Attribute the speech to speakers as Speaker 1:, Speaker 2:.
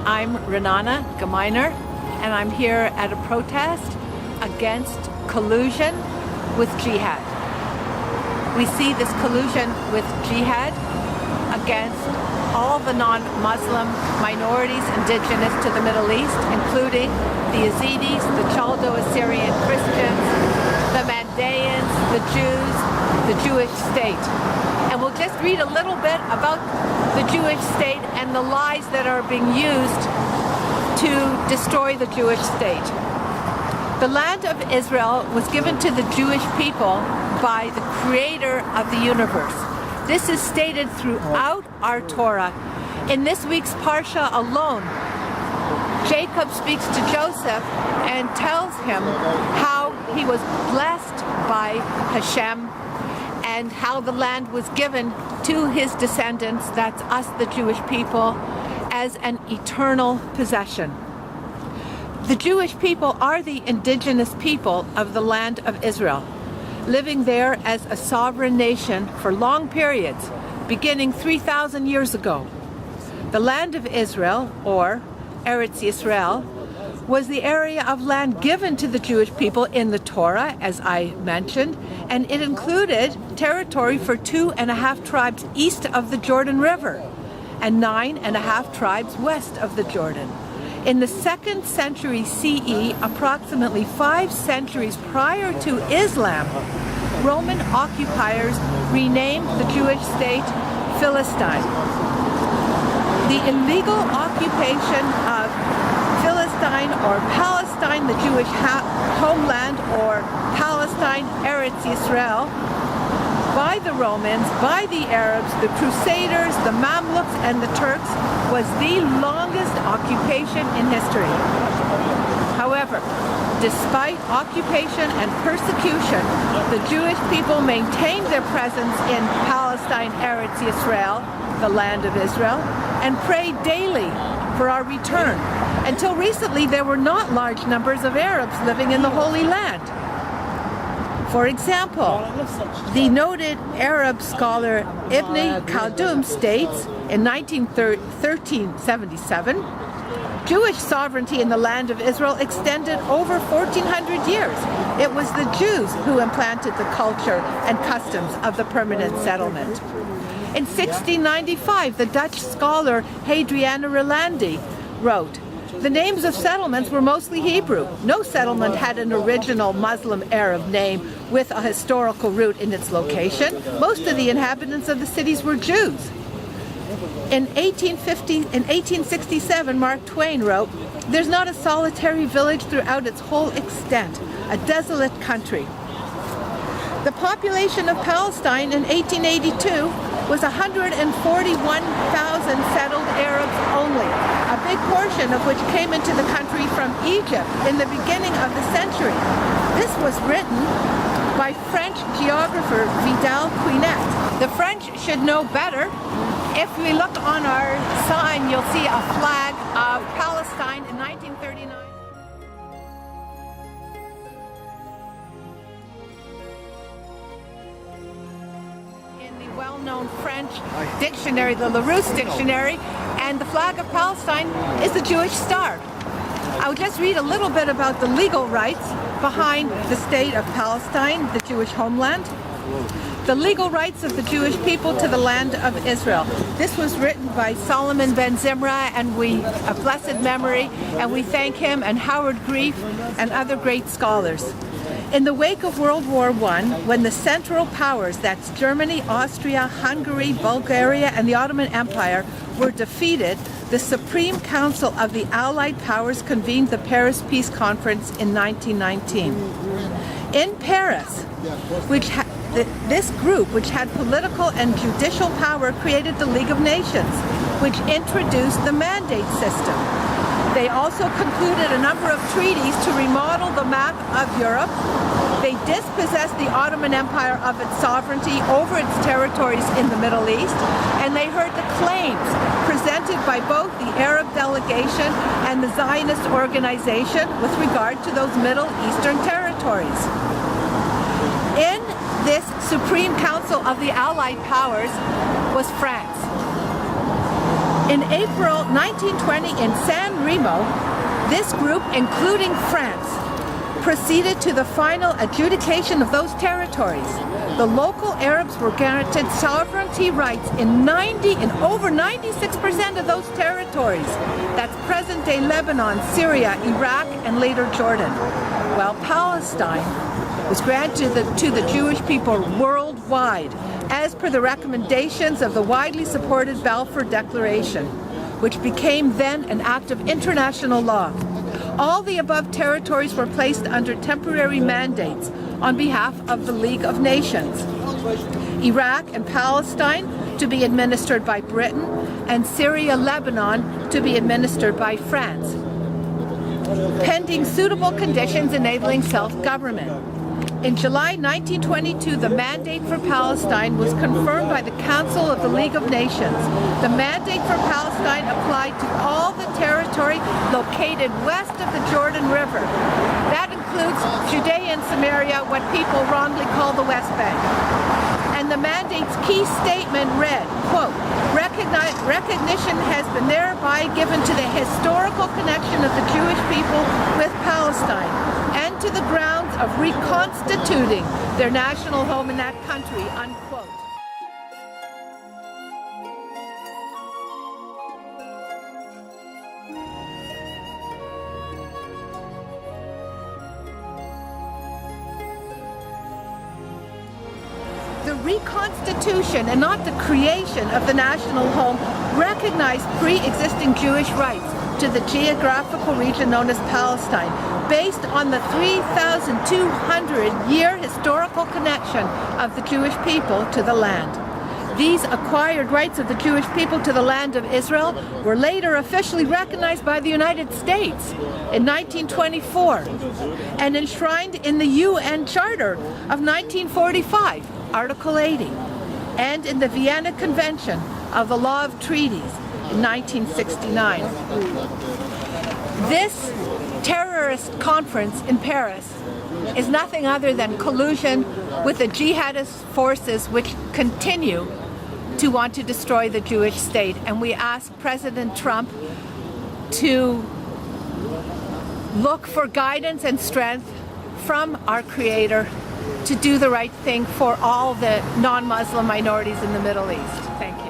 Speaker 1: I'm Renana Gemeiner, and I'm here at a protest against collusion with jihad. We see this collusion with jihad against all the non-Muslim minorities indigenous to the Middle East, including the Yazidis, the Chaldo-Assyrian Christians, the Mandaeans, the Jews, the Jewish state. And we'll just read a little bit about the Jewish state and the lies that are being used to destroy the Jewish state. The land of Israel was given to the Jewish people by the creator of the universe. This is stated throughout our Torah. In this week's Parsha alone, Jacob speaks to Joseph and tells him how he was blessed by Hashem and how the land was given to his descendants, that's us, the Jewish people, as an eternal possession. The Jewish people are the indigenous people of the land of Israel, living there as a sovereign nation for long periods, beginning 3,000 years ago. The land of Israel, or Eretz Yisrael, was the area of land given to the Jewish people in the Torah, as I mentioned, and it included territory for 2.5 tribes east of the Jordan River and 9.5 tribes west of the Jordan. In the 2nd century CE, approximately 5 centuries prior to Islam, Roman occupiers renamed the Jewish state Philistine. The illegal occupation of Philistine or Palestine, the Jewish homeland, or Palestine, Eretz Yisrael, by the Romans, by the Arabs, the Crusaders, the Mamluks, and the Turks, was the longest occupation in history. However, despite occupation and persecution, the Jewish people maintained their presence in Palestine, Eretz Yisrael, the land of Israel, and prayed daily for our return. Until recently, there were not large numbers of Arabs living in the Holy Land. For example, the noted Arab scholar Ibn Khaldun states in 1377, Jewish sovereignty in the land of Israel extended over 1,400 years. It was the Jews who implanted the culture and customs of the permanent settlement. In 1695, the Dutch scholar Hadriana Rolandi wrote, "The names of settlements were mostly Hebrew. No settlement had an original Muslim Arab name with a historical root in its location. Most of the inhabitants of the cities were Jews." In 1867, Mark Twain wrote, "There's not a solitary village throughout its whole extent, a desolate country." The population of Palestine in 1882 was 141,000 settled Arabs only, a big portion of which came into the country from Egypt in the beginning of the century. This was written by French geographer Vidal Quinet. The French should know better. If we look on our sign, you'll see a flag of Palestine in 1939. Well-known French dictionary, the Larousse dictionary, and the flag of Palestine is the Jewish star. I'll just read a little bit about the legal rights behind the state of Palestine, the Jewish homeland. The legal rights of the Jewish people to the land of Israel. This was written by Solomon ben Zimra, and a blessed memory, and we thank him and Howard Grief and other great scholars. In the wake of World War I, when the Central Powers, that's Germany, Austria, Hungary, Bulgaria, and the Ottoman Empire, were defeated, the Supreme Council of the Allied Powers convened the Paris Peace Conference in 1919. In Paris, this group, which had political and judicial power, created the League of Nations, which introduced the mandate system. They also concluded a number of treaties to remodel the map of Europe. They dispossessed the Ottoman Empire of its sovereignty over its territories in the Middle East, and they heard the claims presented by both the Arab delegation and the Zionist organization with regard to those Middle Eastern territories. In this Supreme Council of the Allied Powers was France. In April 1920 in San Remo, this group, including France, proceeded to the final adjudication of those territories. The local Arabs were granted sovereignty rights in over 96% of those territories. That's present-day Lebanon, Syria, Iraq, and later Jordan. While Palestine was granted to the Jewish people worldwide, as per the recommendations of the widely supported Balfour Declaration, which became then an act of international law. All the above territories were placed under temporary mandates on behalf of the League of Nations. Iraq and Palestine to be administered by Britain, and Syria, Lebanon to be administered by France, pending suitable conditions enabling self-government. In July 1922, the mandate for Palestine was confirmed by the Council of the League of Nations. The mandate for Palestine applied to all the territory located west of the Jordan River. That includes Judea and Samaria, what people wrongly call the West Bank. And the mandate's key statement read, quote, recognition has been thereby given to the historical connection of the Jewish people with Palestine and to the grounds of reconstituting their national home in that country, unquote. The reconstitution and not the creation of the national home recognized pre-existing Jewish rights to the geographical region known as Palestine, based on the 3,200-year historical connection of the Jewish people to the land. These acquired rights of the Jewish people to the land of Israel were later officially recognized by the United States in 1924 and enshrined in the UN Charter of 1945, Article 80, and in the Vienna Convention of the Law of Treaties in 1969. This terrorist conference in Paris is nothing other than collusion with the jihadist forces which continue to want to destroy the Jewish state. And we ask President Trump to look for guidance and strength from our Creator to do the right thing for all the non-Muslim minorities in the Middle East. Thank you.